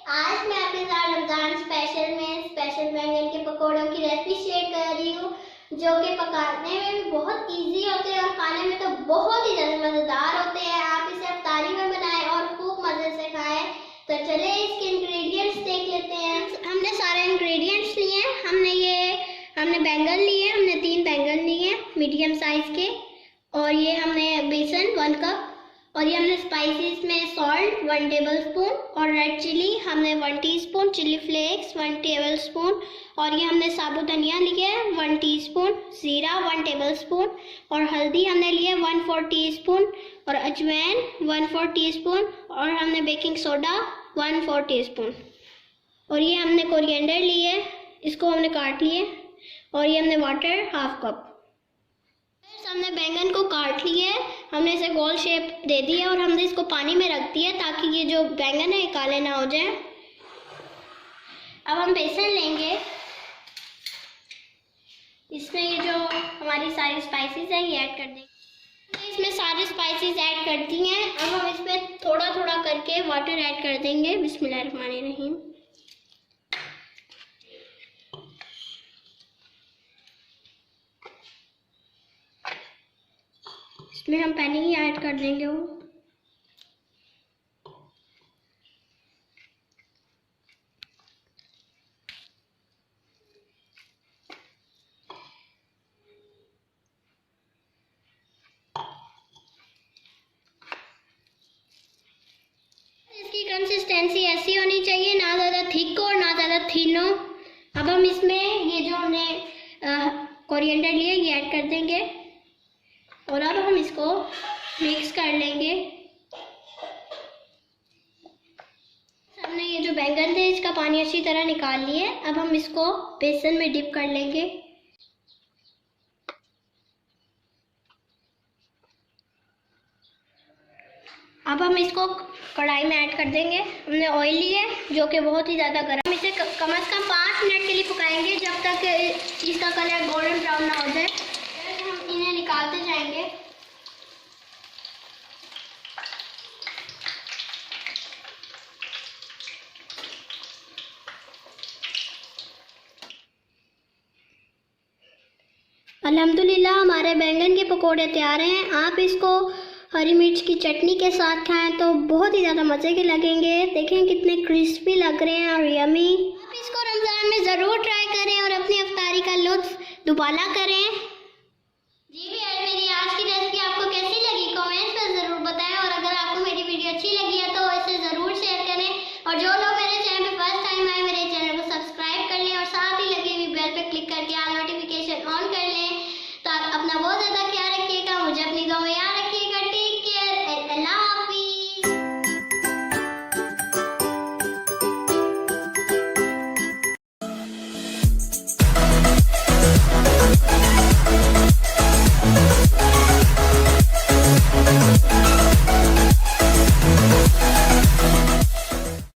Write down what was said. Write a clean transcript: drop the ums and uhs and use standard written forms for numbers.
आज मैं आपके साथ रमजान स्पेशल बैंगन के पकौड़ों की रेसिपी शेयर कर रही हूँ, जो कि पकाने में भी बहुत इजी होते हैं और खाने में तो बहुत ही ज़्यादा मज़ेदार होते हैं। आप इसे इफ्तारी में बनाएं और खूब मज़े से खाएं। तो चले इसके इंग्रेडिएंट्स देख लेते हैं। हमने सारे इंग्रेडिएंट्स लिए हैं। हमने बैंगन लिए, हमने 3 बैंगन लिए मीडियम साइज़ के, और ये हमने बेसन 1 कप, और ये हमने स्पाइसेस में सॉल्ट 1 टेबल स्पून, और रेड चिली हमने 1 teaspoon, chilli flakes 1 table spoon, और ये हमने साबुत धनिया लिया है 1 टीस्पून, ज़ीरा 1 टेबल स्पून, और हल्दी हमने लिए 1/4 टीस्पून, और अजवाइन 1/4 टीस्पून, और हमने बेकिंग सोडा 1/4 टीस्पून, और ये हमने कोरिएंडर लिए, इसको हमने काट लिए, और ये हमने वाटर 1/2 कप। हमने बैंगन को काट लिया है, हमने इसे गोल शेप दे दी है, और हमने इसको पानी में रख दिया ताकि ये जो बैंगन है काले ना हो जाए। अब हम बेसन लेंगे, इसमें ये जो हमारी सारी स्पाइसेस हैं ये ऐड कर देंगे। इसमें सारे स्पाइसेस ऐड कर दी हैं। अब हम इसमें थोड़ा थोड़ा करके वाटर ऐड कर देंगे। बिस्मिल्लाहिर्रहमानिर्रहीम। इसमें हम पानी ही ऐड कर देंगे वो। इसकी कंसिस्टेंसी ऐसी होनी चाहिए, ना ज़्यादा थिक हो ना ज़्यादा थिन हो। अब हम इसमें ये जो हमने कोरिएंडर लिया ये ऐड कर देंगे, और अब हम इसको मिक्स कर लेंगे। हमने ये जो बैंगन थे इसका पानी अच्छी तरह निकाल लिए। अब हम इसको बेसन में डिप कर लेंगे। अब हम इसको कढ़ाई में ऐड कर देंगे। हमने ऑयल लिया है जो कि बहुत ही ज़्यादा गर्म। इसे कम से कम 5 मिनट के लिए पकाएंगे, जब तक इसका कलर गोल्डन ब्राउन ना हो जाए। हम इन्हें निकालते जाएंगे। अल्हम्दुलिल्लाह हमारे बैंगन के पकोड़े तैयार हैं। आप इसको हरी मिर्च की चटनी के साथ खाएं तो बहुत ही ज़्यादा मज़े के लगेंगे। देखें कितने क्रिस्पी लग रहे हैं और यमी। आप इसको रमज़ान में ज़रूर ट्राई करें और अपनी इफ्तारी का लुत्फ़ दुबाला करें।